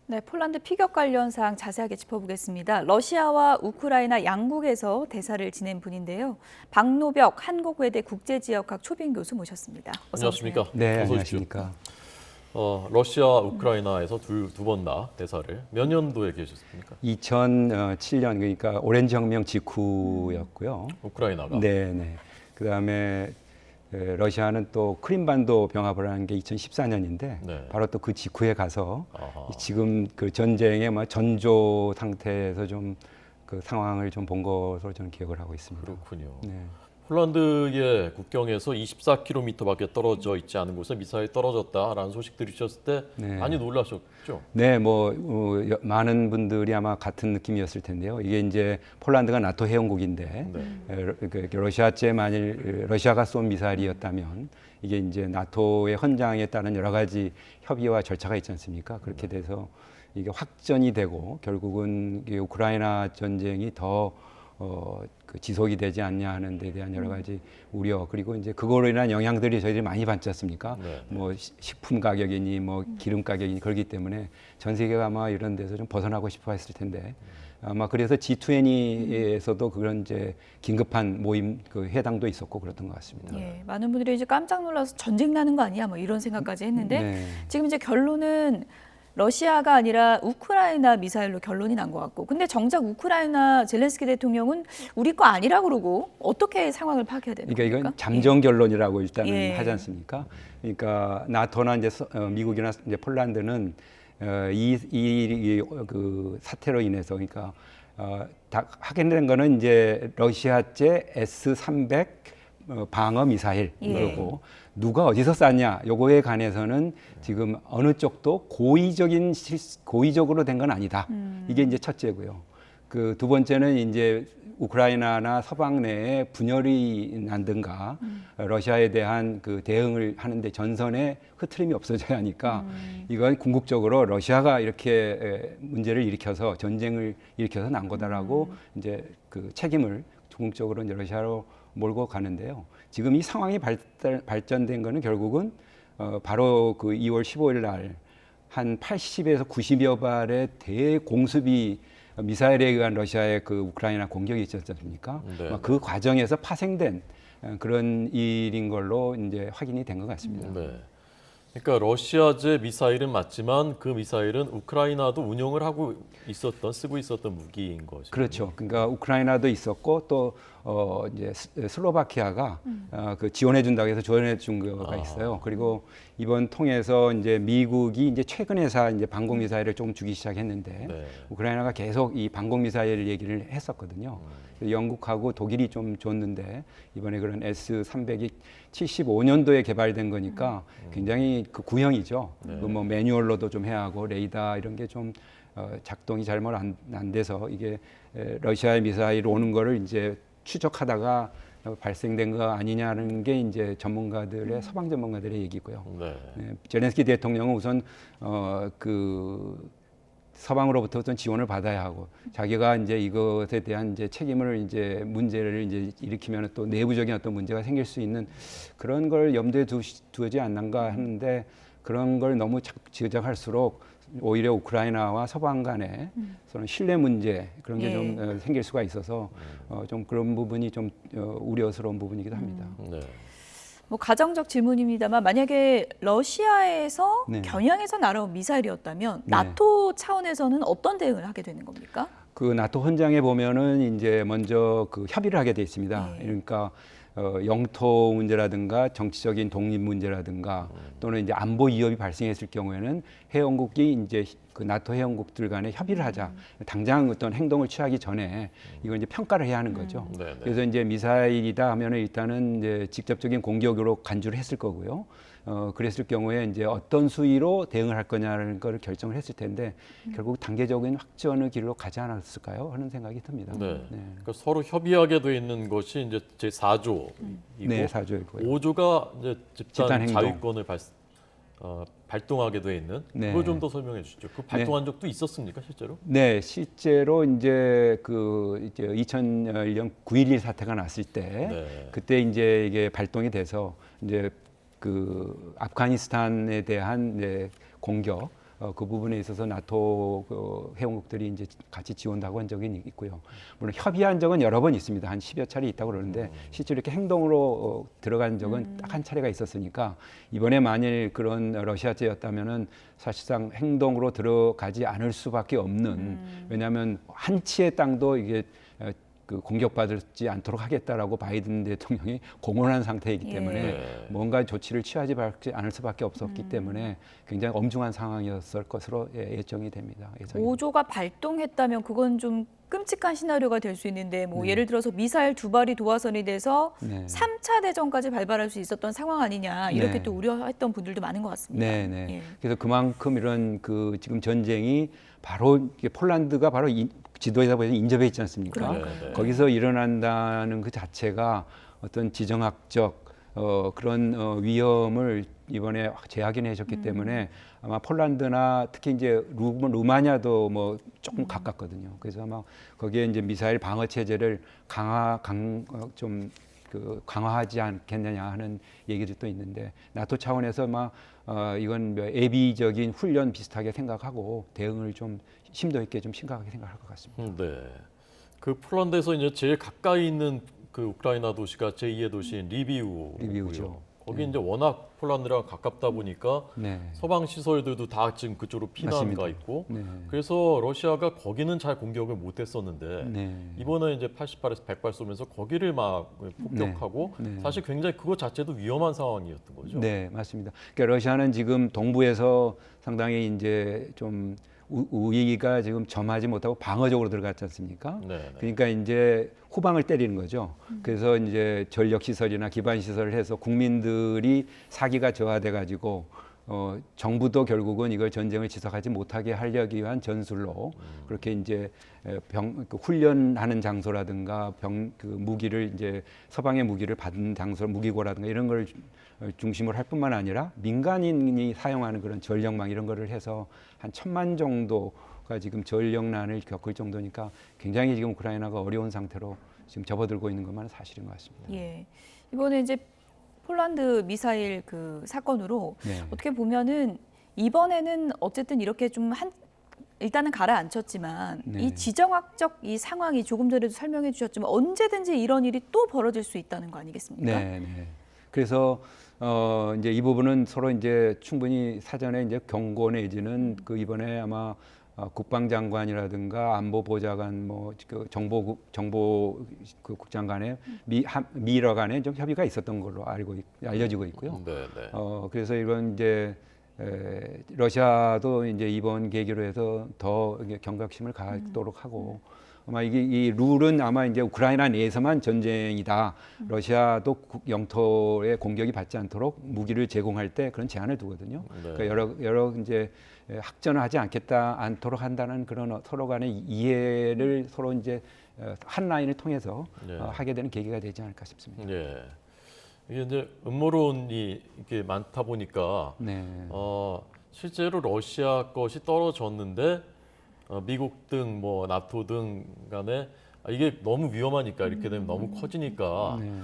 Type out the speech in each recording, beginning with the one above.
네, 폴란드 피격 관련 사항 자세하게 짚어보겠습니다. 러시아와 우크라이나 양국에서 대사를 지낸 분인데요. 박노벽 한국외대 국제지역학 초빙 교수 모셨습니다. 어서 오세요. 안녕하십니까? 네, 어서 안녕하십니까? 러시아, 우크라이나에서 두 번 다 대사를 몇 년도에 계셨습니까? 2007년 그러니까 오렌지 혁명 직후였고요. 우크라이나가. 네, 네. 그다음에 러시아는 또 크림반도 병합을 한 게 2014년인데 네. 바로 또 그 직후에 가서 아하. 지금 그 전쟁의 전조 상태에서 좀 그 상황을 좀 본 것으로 저는 기억을 하고 있습니다. 그렇군요. 네. 폴란드의 국경에서 24km밖에 떨어져 있지 않은 곳에 미사일이 떨어졌다라는 소식 들으셨을 때 네. 많이 놀라셨죠? 네, 많은 분들이 아마 같은 느낌이었을 텐데요. 이게 이제 폴란드가 나토 회원국인데 러시아제 만일 러시아가 쏜 미사일이었다면 이게 이제 나토의 헌장에 따른 여러 가지 협의와 절차가 있지 않습니까? 그렇게 돼서 이게 확전이 되고 결국은 우크라이나 전쟁이 더 그 지속이 되지 않냐 하는 데 대한 여러 가지 우려 그리고 이제 그거로 인한 영향들이 저희들이 많이 받지 않습니까? 네. 뭐 식품 가격이니 뭐 기름 가격이니 그렇기 때문에 전 세계가 아마 이런 데서 좀 벗어나고 싶어 했을 텐데 아마 그래서 G20에서도 그런 이제 긴급한 모임 그 회담도 있었고 그랬던 것 같습니다. 예, 많은 분들이 이제 깜짝 놀라서 전쟁 나는 거 아니야? 뭐 이런 생각까지 했는데 네. 지금 이제 결론은 러시아가 아니라 우크라이나 미사일로 결론이 난 것 같고, 근데 정작 우크라이나 젤렌스키 대통령은 우리 거 아니라 그러고 어떻게 상황을 파악해야 되는 그러니까 겁니까? 이건 잠정 결론이라고 일단은 예. 하지 않습니까? 그러니까 나토나 이제 미국이나 이제 폴란드는 그 사태로 인해서 그러니까 다 확인된 거는 이제 러시아제 S-300 방어 미사일이고 누가 어디서 쐈냐 요거에 관해서는 지금 어느 쪽도 고의적으로 된 건 아니다. 이게 이제 첫째고요. 그 두 번째는 이제 우크라이나나 서방 내에 분열이 난든가 러시아에 대한 그 대응을 하는데 전선에 흐트림이 없어져야 하니까 이건 궁극적으로 러시아가 이렇게 문제를 일으켜서 전쟁을 일으켜서 난 거다라고 이제 그 책임을 궁극적으로 이제 러시아로 몰고 가는데요. 지금 이 상황이 발전된 거는 결국은 바로 그 2월 15일 날 한 80에서 90여 발의 대공수비 미사일에 의한 러시아의 그 우크라이나 공격이 있었지 않습니까? 네. 그 과정에서 파생된 그런 일인 걸로 이제 확인이 된 것 같습니다. 네. 그러니까 러시아제 미사일은 맞지만 그 미사일은 우크라이나도 운용을 하고 쓰고 있었던 무기인 거죠. 그렇죠. 그러니까 우크라이나도 있었고 또 이제 슬로바키아가 그 지원해 준다고 해서 지원해 준 거가 있어요. 그리고 이번 통해서 이제 미국이 이제 최근에서 이제 방공 미사일을 좀 주기 시작했는데 네. 우크라이나가 계속 이 방공 미사일 얘기를 했었거든요. 영국하고 독일이 좀 줬는데 이번에 그런 S-300이 75년도에 개발된 거니까 굉장히 그 구형이죠. 네. 그 뭐 매뉴얼로도 좀 해야 하고 레이더 이런 게 좀 작동이 잘 안 돼서 이게 러시아의 미사일 오는 거를 이제 추적하다가 발생된 거 아니냐는 게 이제 전문가들의 서방 전문가들의 얘기고요. 네. 젤렌스키 대통령은 우선 그 서방으로부터 어떤 지원을 받아야 하고 자기가 이제 이것에 대한 이제 책임을 이제 문제를 이제 일으키면 또 내부적인 어떤 문제가 생길 수 있는 그런 걸 염두에 두지 않는가 하는데 그런 걸 너무 지적할수록 오히려 우크라이나와 서방 간에 서로 신뢰 문제 그런 게 좀 생길 수가 있어서 좀 그런 부분이 좀 우려스러운 부분이기도 합니다. 네. 뭐 가정적 질문입니다만 만약에 러시아에서 네. 겨냥해서 날아온 미사일이었다면 네. 나토 차원에서는 어떤 대응을 하게 되는 겁니까? 그 나토 헌장에 보면은 이제 먼저 그 협의를 하게 돼 있습니다. 네. 그러니까 영토 문제라든가 정치적인 독립 문제라든가 또는 이제 안보 위협이 발생했을 경우에는 회원국이 이제 그 나토 회원국들 간에 협의를 하자. 당장 어떤 행동을 취하기 전에 이걸 이제 평가를 해야 하는 거죠. 네. 그래서 이제 미사일이다 하면은 일단은 이제 직접적인 공격으로 간주를 했을 거고요. 그랬을 경우에 이제 어떤 수위로 대응을 할 거냐는 걸 결정을 했을 텐데 결국 단계적인 확전의 길로 가지 않았을까요? 하는 생각이 듭니다. 네. 그러니까 서로 협의하게 돼 있는 것이 이제 제 4조이고 네, 4조이고요. 5조가 이제 집단 행동. 자위권을 발동하게 돼 있는 네. 그걸 좀 더 설명해 주시죠. 그 발동한 적도 있었습니까, 실제로? 네, 실제로 이제 이제 2001년 9.11 사태가 났을 때 네. 그때 이제 이게 발동이 돼서 이제 그 아프가니스탄에 대한 이제 공격 그 부분에 있어서 나토 그 회원국들이 이제 같이 지원하고 한 적이 있고요. 물론 협의한 적은 여러 번 있습니다. 한 10여 차례 있다고 그러는데 실제로 이렇게 행동으로 들어간 적은 딱 한 차례가 있었으니까 이번에 만일 그런 러시아제였다면은 사실상 행동으로 들어가지 않을 수밖에 없는 왜냐하면 한 치의 땅도 이게 그 공격받지 않도록 하겠다라고 바이든 대통령이 공언한 상태이기 때문에 네. 뭔가 조치를 취하지 않을 수밖에 없었기 때문에 굉장히 엄중한 상황이었을 것으로 예정이 됩니다. 예정이. 5조가 발동했다면 그건 좀 끔찍한 시나리오가 될 수 있는데 뭐 예를 들어서 미사일 2발이 도화선이 돼서 네. 3차 대전까지 발발할 수 있었던 상황 아니냐 이렇게 네. 또 우려했던 분들도 많은 것 같습니다. 네, 네. 예. 그래서 그만큼 이런 그 지금 전쟁이 바로 이게 폴란드가 바로 지도에다 보면 인접해 있지 않습니까? 그러니까요. 네, 네. 거기서 일어난다는 그 자체가 어떤 지정학적 그런 위험을 이번에 재확인해 줬기 때문에 아마 폴란드나 특히 이제 루마니아도 뭐 조금 가깝거든요. 그래서 아마 거기에 이제 미사일 방어 체제를 강화하지 않겠느냐 하는 얘기도 또 있는데 나토 차원에서 막 이건 뭐 예비적인 훈련 비슷하게 생각하고 대응을 좀 심도 있게 좀 심각하게 생각할 것 같습니다. 네. 그 폴란드에서 이제 제일 가까이 있는 그 우크라이나 도시가 제2의 도시인 리비우고요. 리비우죠. 거기 이제 워낙 폴란드랑 가깝다 보니까 네. 서방 시설들도 다 지금 그쪽으로 피난가 맞습니다. 있고 네. 그래서 러시아가 거기는 잘 공격을 못했었는데 네. 이번에 이제 88에서 100발 쏘면서 거기를 막 폭격하고 네. 네. 사실 굉장히 그거 자체도 위험한 상황이었던 거죠. 네, 맞습니다. 그러니까 러시아는 지금 동부에서 상당히 이제 좀 우위가 지금 점하지 못하고 방어적으로 들어갔지 않습니까? 네, 네. 그러니까 이제 후방을 때리는 거죠. 그래서 이제 전력 시설이나 기반 시설을 해서 국민들이 사기가 저하돼 가지고 정부도 결국은 이걸 전쟁을 지속하지 못하게 하려기 위한 전술로 그렇게 이제 그 훈련하는 장소라든가 그 무기를 이제 서방의 무기를 받은 장소, 무기고라든가 이런 걸 중심으로 할 뿐만 아니라 민간인이 사용하는 그런 전력망 이런 거를 해서 한 1,000만 정도가 지금 전력난을 겪을 정도니까 굉장히 지금 우크라이나가 어려운 상태로 지금 접어들고 있는 것만 사실인 것 같습니다. 예. 이번에 이제 폴란드 미사일 그 사건으로 네. 어떻게 보면은 이번에는 어쨌든 이렇게 좀 일단은 가라앉혔지만 네. 이 지정학적 이 상황이 조금 전에도 설명해 주셨지만 언제든지 이런 일이 또 벌어질 수 있다는 거 아니겠습니까? 네, 네. 그래서 이제 이 부분은 서로 이제 충분히 사전에 이제 경고 내지는 그 이번에 아마 국방장관이라든가 안보보좌관 그 정보 그 국장 간에 미러 간에 좀 협의가 있었던 걸로 알려지고 있고요. 네, 네. 그래서 이런 이제 러시아도 이제 이번 계기로 해서 더 경각심을 갖도록 하고 아마 이 룰은 아마 이제 우크라이나 내에서만 전쟁이다. 러시아도 영토에 공격이 받지 않도록 무기를 제공할 때 그런 제한을 두거든요. 네. 그러니까 여러 이제 확전을 하지 않도록 한다는 그런 서로 간의 이해를 서로 이제 한 라인을 통해서 네. 하게 되는 계기가 되지 않을까 싶습니다. 예. 이게 이제 음모론이 이렇게 많다 보니까 네. 실제로 러시아 것이 떨어졌는데 미국 등 뭐 나토 등 간에 이게 너무 위험하니까 이렇게 되면 너무 커지니까 네.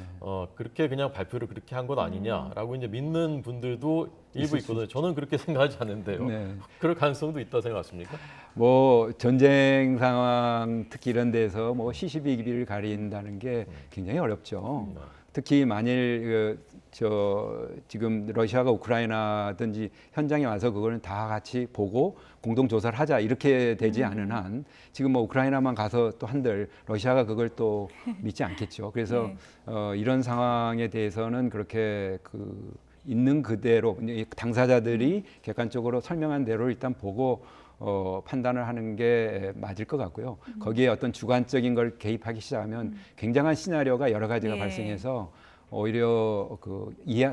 그렇게 그냥 발표를 그렇게 한 것 아니냐라고 이제 믿는 분들도 일부 있거든요. 저는 그렇게 생각하지 않는데요. 네. 그럴 가능성도 있다 생각하십니까? 뭐 전쟁 상황 특히 이런 데서 뭐 시시비비를 가린다는 게 굉장히 어렵죠. 특히 만일 지금 러시아가 우크라이나든지 현장에 와서 그거는 다 같이 보고 공동 조사를 하자 이렇게 되지 않은 한 지금 뭐 우크라이나만 가서 또 한들 러시아가 그걸 또 믿지 않겠죠. 그래서 이런 상황에 대해서는 그렇게 있는 그대로 당사자들이 객관적으로 설명한 대로 일단 보고 판단을 하는 게 맞을 것 같고요. 거기에 어떤 주관적인 걸 개입하기 시작하면 굉장한 시나리오가 여러 가지가 예. 발생해서 오히려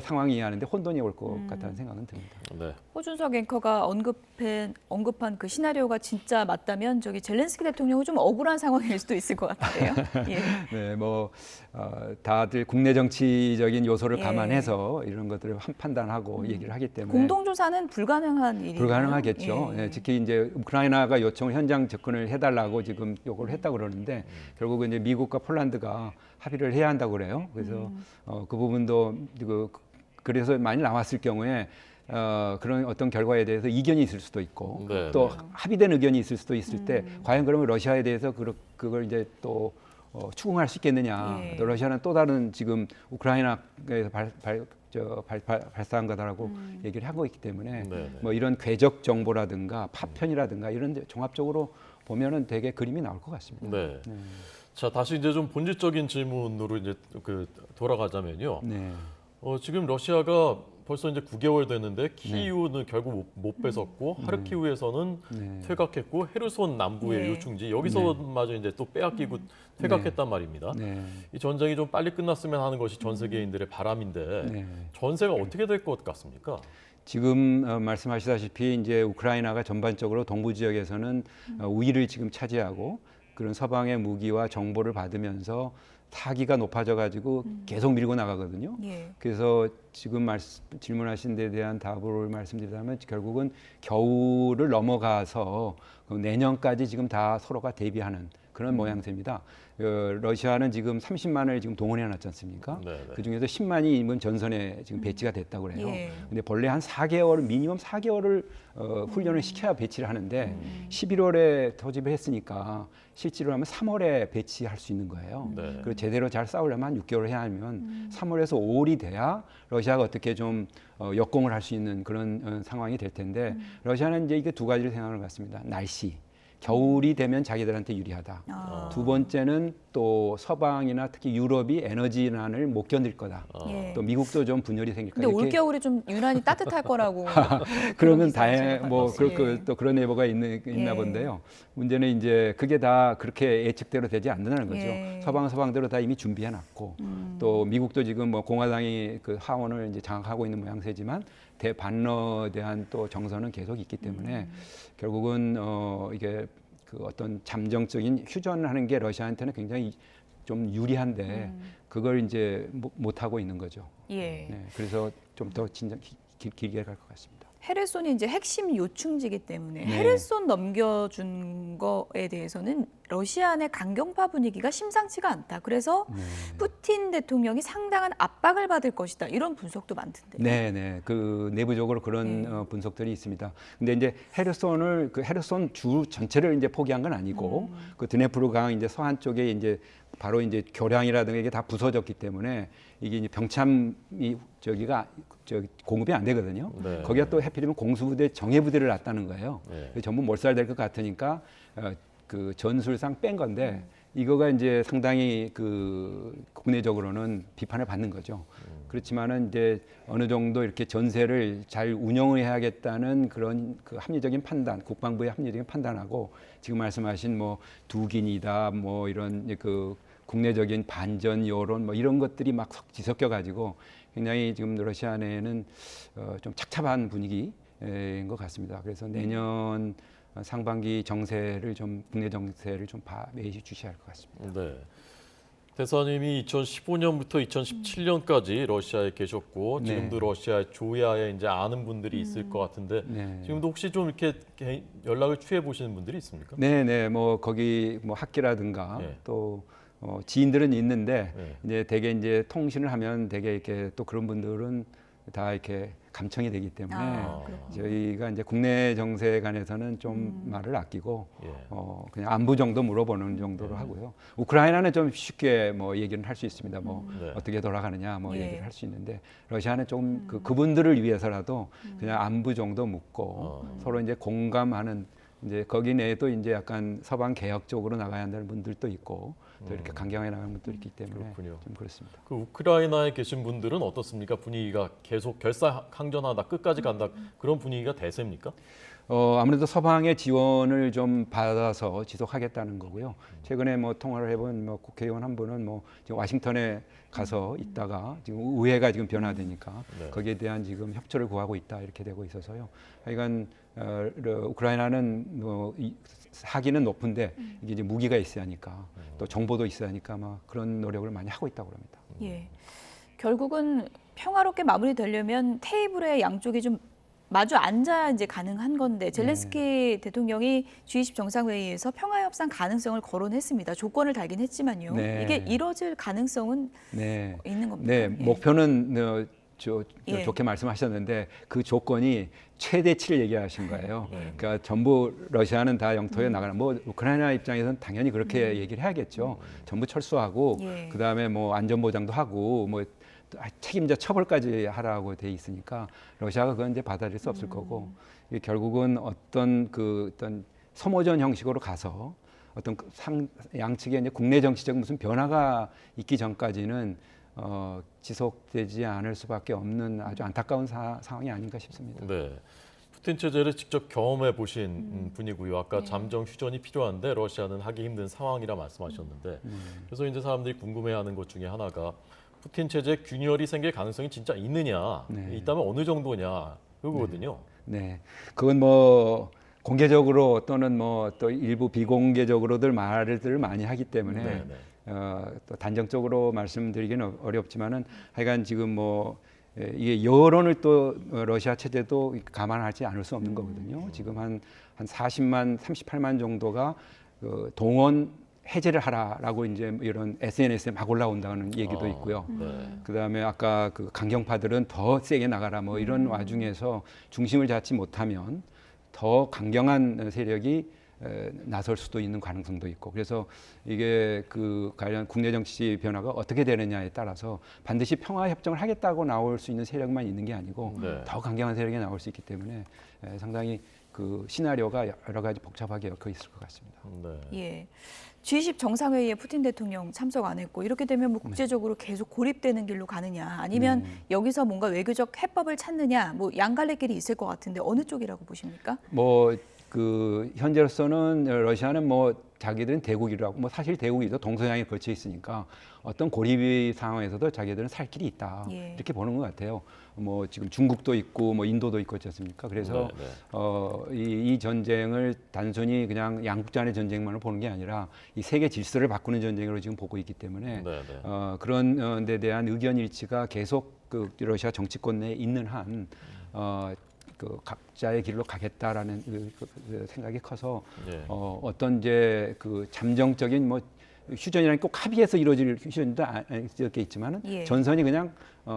상황 이해하는데 혼돈이 올 것 같다는 생각은 듭니다. 네. 호준석 앵커가 언급한 그 시나리오가 진짜 맞다면 저기 젤렌스키 대통령은 좀 억울한 상황일 수도 있을 것 같은데요. 예. 네, 다들 국내 정치적인 요소를 예. 감안해서 이런 것들을 판단하고 얘기를 하기 때문에 공동조사는 불가능한 일이에요. 불가능하겠죠. 예. 네, 특히 이제 우크라이나가 요청을 현장 접근을 해달라고 지금 요구를 했다고 그러는데 결국은 이제 미국과 폴란드가 합의를 해야 한다고 그래요. 그래서 그 부분도 그래서 많이 나왔을 경우에 그런 어떤 결과에 대해서 이견이 있을 수도 있고 네, 또 네. 합의된 의견이 있을 수도 있을 때 과연 그러면 러시아에 대해서 그걸 이제 또 추궁할 수 있겠느냐. 예. 또 러시아는 또 다른 지금 우크라이나에서 발사한 거다라고 얘기를 하고 있기 때문에 네, 네. 뭐 이런 궤적 정보라든가 파편이라든가 이런 데 종합적으로 보면은 되게 그림이 나올 것 같습니다. 네. 자, 다시 이제 좀 본질적인 질문으로 이제 돌아가자면요. 네. 지금 러시아가 벌써 이제 9개월 됐는데 키이우는 결국 못 뺏었고 하르키우에서는 네. 퇴각했고 헤르손 남부의 예. 요충지 여기서마저 이제 또 빼앗기고 퇴각했단 말입니다. 네. 이 전쟁이 좀 빨리 끝났으면 하는 것이 전 세계인들의 바람인데 네. 전세가 어떻게 될 것 같습니까? 지금 말씀하시다시피 이제 우크라이나가 전반적으로 동부 지역에서는 우위를 지금 차지하고 그런 서방의 무기와 정보를 받으면서 사기가 높아져 가지고 계속 밀고 나가거든요. 예. 그래서 지금 질문하신 데 대한 답을 말씀드리자면 결국은 겨울을 넘어가서 내년까지 지금 다 서로가 대비하는 그런 모양새입니다. 러시아는 지금 30만을 지금 동원해 놨지 않습니까? 네, 네. 그 중에서 10만이 이번 전선에 지금 배치가 됐다고 그래요. 예. 근데 본래 한 4개월, 미니멈 4개월을 훈련을 시켜야 배치를 하는데 11월에 토집을 했으니까 실제로 하면 3월에 배치할 수 있는 거예요. 네. 그리고 제대로 잘 싸우려면 한 6개월 해야 하면 3월에서 5월이 돼야 러시아가 어떻게 좀 역공을 할 수 있는 그런 상황이 될 텐데 러시아는 이제 이게 두 가지를 생각하는 것 같습니다. 날씨. 겨울이 되면 자기들한테 유리하다. 아. 두 번째는 또 서방이나 특히 유럽이 에너지난을 못 견딜 거다. 예. 또 미국도 좀 분열이 생길 거다. 근데 올겨울이 좀 유난히 따뜻할 거라고. 그러면 기사를 다행 제가 뭐 봤어요. 또 그런 예보가 있나 예. 본데요. 문제는 이제 그게 다 그렇게 예측대로 되지 않는다는 거죠. 예. 서방대로 다 이미 준비해 놨고 또 미국도 지금 뭐 공화당이 그 하원을 이제 장악하고 있는 모양새지만 대반러에 대한 또 정서는 계속 있기 때문에 결국은 이게 그 어떤 잠정적인 휴전을 하는 게 러시아한테는 굉장히 좀 유리한데 그걸 이제 못 하고 있는 거죠. 예. 네, 그래서 좀 더 진짜 길게 갈 것 같습니다. 헤르손이 이제 핵심 요충지이기 때문에 네. 헤르손 넘겨준 거에 대해서는 러시아 내 강경파 분위기가 심상치가 않다. 그래서 푸틴 대통령이 상당한 압박을 받을 것이다. 이런 분석도 많던데요. 네. 그 내부적으로 그런 분석들이 있습니다. 근데 이제 헤르손 주 전체를 이제 포기한 건 아니고 그 드네프르 강 이제 서한 쪽에 이제 바로 이제 교량이라든가 이게 다 부서졌기 때문에 이게 이제 병참이 공급이 안 되거든요. 네. 거기가 또 해필이면 공수부대 정예부대를 놨다는 거예요. 네. 전부 몰살될 것 같으니까 그 전술상 뺀 건데 이거가 이제 상당히 그 국내적으로는 비판을 받는 거죠. 그렇지만은 이제 어느 정도 이렇게 전세를 잘 운영을 해야겠다는 그런 그 합리적인 판단, 국방부의 합리적인 판단하고 지금 말씀하신 뭐 두긴이다, 뭐 이런 그 국내적인 반전 여론 뭐 이런 것들이 막 뒤섞여 가지고 굉장히 지금 러시아 내에는 좀 착잡한 분위기인 것 같습니다. 그래서 내년 상반기 정세를 좀 국내 정세를 좀 매시 주시할 것 같습니다. 네. 대사님이 2015년부터 2017년까지 러시아에 계셨고 네. 지금도 러시아 조야에 이제 아는 분들이 있을 것 같은데 네. 지금도 혹시 좀 이렇게 연락을 취해 보시는 분들이 있습니까? 네, 뭐 거기 뭐 학기라든가 네. 또 지인들은 있는데 네. 이제 대개 이제 통신을 하면 대개 이렇게 또 그런 분들은 다 이렇게 감청이 되기 때문에 그렇군요. 저희가 이제 국내 정세에 관해서는 좀 말을 아끼고 예. 그냥 안부 정도 물어보는 정도로 하고요. 우크라이나는 좀 쉽게 뭐 얘기는 할 수 있습니다. 뭐 네. 어떻게 돌아가느냐 뭐 예. 얘기를 할 수 있는데 러시아는 좀 그분들을 위해서라도 그냥 안부 정도 묻고 서로 이제 공감하는 이제 거기 내에도 이제 약간 서방 개혁 쪽으로 나가야 한다는 분들도 있고 또 이렇게 강경하게 나가는 분들도 있기 때문에 그렇군요. 좀 그렇습니다. 그 우크라이나에 계신 분들은 어떻습니까? 분위기가 계속 결사항전하다 끝까지 간다 그런 분위기가 대세입니까? 아무래도 서방의 지원을 좀 받아서 지속하겠다는 거고요. 최근에 뭐 통화를 해본 뭐 국회의원 한 분은 뭐 지금 와싱턴에 가서 있다가 지금 의회가 지금 변화되니까 네. 거기에 대한 지금 협조를 구하고 있다 이렇게 되고 있어서요. 하여간 우크라이나는 뭐 사기는 높은데 이게 이제 무기가 있어야 하니까 또 정보도 있어야 하니까 아마 그런 노력을 많이 하고 있다고 합니다. 예. 결국은 평화롭게 마무리되려면 테이블에 양쪽이 좀 마주 앉아야 이제 가능한 건데 젤렌스키 대통령이 G20 정상회의에서 평화협상 가능성을 거론했습니다. 조건을 달긴 했지만요. 네. 이게 이뤄질 가능성은 네. 있는 겁니까? 네, 예. 목표는 예. 좋게 말씀하셨는데 그 조건이 최대치를 얘기하신 거예요. 네. 그러니까 전부 러시아는 다 영토에 나가는 뭐 우크라이나 입장에서는 당연히 그렇게 얘기를 해야겠죠. 전부 철수하고 예. 그다음에 뭐 안전 보장도 하고 뭐 책임자 처벌까지 하라고 돼 있으니까 러시아가 그건 이제 받아들일 수 없을 거고 이게 결국은 어떤 소모전 형식으로 가서 어떤 양측의 이제 국내 정치적 무슨 변화가 있기 전까지는 지속되지 않을 수밖에 없는 아주 안타까운 상황이 아닌가 싶습니다. 네. 푸틴 체제를 직접 경험해 보신 분이고요. 아까 잠정 휴전이 필요한데 러시아는 하기 힘든 상황이라 말씀하셨는데 그래서 이제 사람들이 궁금해하는 것 중에 하나가 푸틴 체제 균열이 생길 가능성이 진짜 있느냐, 네. 있다면 어느 정도냐 그거거든요. 네, 그건 뭐 공개적으로 또는 뭐 또 일부 비공개적으로들 말을 많이 하기 때문에 네, 네. 또 단정적으로 말씀드리기는 어렵지만은 하여간 지금 뭐 이게 여론을 또 러시아 체제도 감안하지 않을 수 없는 거거든요. 지금 한 40만, 38만 정도가 동원 해제를 하라라고 이제 이런 SNS에 막 올라온다는 얘기도 있고요. 네. 그다음에 아까 그 강경파들은 더 세게 나가라 뭐 이런 와중에서 중심을 잡지 못하면 더 강경한 세력이 나설 수도 있는 가능성도 있고 그래서 이게 그 관련 국내 정치 변화가 어떻게 되느냐에 따라서 반드시 평화 협정을 하겠다고 나올 수 있는 세력만 있는 게 아니고 네. 더 강경한 세력이 나올 수 있기 때문에 상당히 그 시나리오가 여러 가지 복잡하게 엮여 있을 것 같습니다. 네. 예. G20 정상회의에 푸틴 대통령 참석 안 했고 이렇게 되면 뭐 국제적으로 계속 고립되는 길로 가느냐 아니면 여기서 뭔가 외교적 해법을 찾느냐 뭐 양갈래길이 있을 것 같은데 어느 쪽이라고 보십니까? 뭐 그 현재로서는 러시아는 뭐 자기들은 대국이라고 뭐 사실 대국이죠. 동서양에 걸쳐 있으니까 어떤 고립 상황에서도 자기들은 살 길이 있다 예. 이렇게 보는 것 같아요. 뭐 지금 중국도 있고 뭐 인도도 있고 그렇지 않습니까? 그래서 네, 이 전쟁을 단순히 그냥 양국 간의 전쟁만으로 보는 게 아니라 이 세계 질서를 바꾸는 전쟁으로 지금 보고 있기 때문에 네. 그런 데 대한 의견 일치가 계속 그 러시아 정치권 내에 있는 한 그 각자의 길로 가겠다라는 그 생각이 커서 예. 어떤 이제 그 잠정적인 뭐 휴전이라는 꼭 합의해서 이루어질 휴전도 있겠지만은 예. 전선이 그냥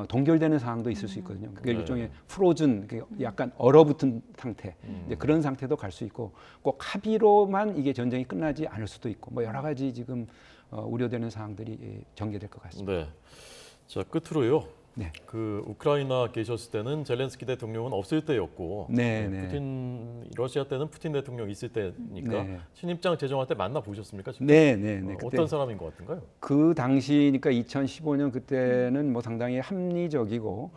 동결되는 상황도 있을 수 있거든요. 그게 네. 일종의 프로즌, 약간 얼어붙은 상태, 이제 그런 상태도 갈 수 있고 꼭 합의로만 이게 전쟁이 끝나지 않을 수도 있고 뭐 여러 가지 지금 우려되는 사항들이 전개될 것 같습니다. 네. 자 끝으로요. 네. 그 우크라이나 계셨을 때는 젤렌스키 대통령은 없을 때였고, 네. 러시아 때는 푸틴 대통령 있을 때니까 네. 신입장 제정할 때 만나 보셨습니까? 지금? 네. 어떤 사람인 것 같은가요? 그 당시니까 2015년 그때는 뭐 상당히 합리적이고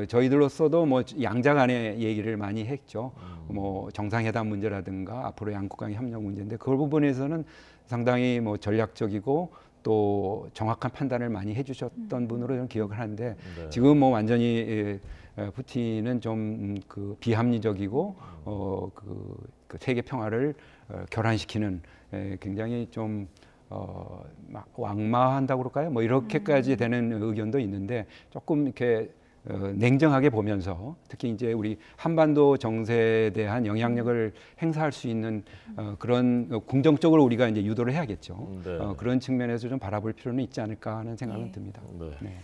저희들로서도 뭐 양자 간의 얘기를 많이 했죠. 뭐 정상회담 문제라든가 앞으로 양국 간의 협력 문제인데 그 부분에서는 상당히 뭐 전략적이고 또 정확한 판단을 많이 해주셨던 분으로 저는 기억을 하는데 네. 지금 뭐 완전히 푸틴은 좀 그 비합리적이고 그 세계 평화를 결함시키는 굉장히 좀 막 왕마한다고 그럴까요? 뭐 이렇게까지 되는 의견도 있는데 조금 이렇게 냉정하게 보면서 특히 이제 우리 한반도 정세에 대한 영향력을 행사할 수 있는 그런 긍정적으로 우리가 이제 유도를 해야겠죠. 네. 그런 측면에서 좀 바라볼 필요는 있지 않을까 하는 생각은 듭니다. 네. 네.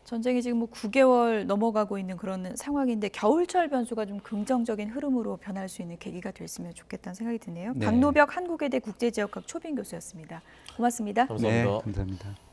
전쟁이 지금 뭐 9개월 넘어가고 있는 그런 상황인데 겨울철 변수가 좀 긍정적인 흐름으로 변할 수 있는 계기가 됐으면 좋겠다는 생각이 드네요. 네. 박노벽 한국외대 국제지역학 초빙 교수였습니다. 고맙습니다. 감사합니다. 네, 감사합니다.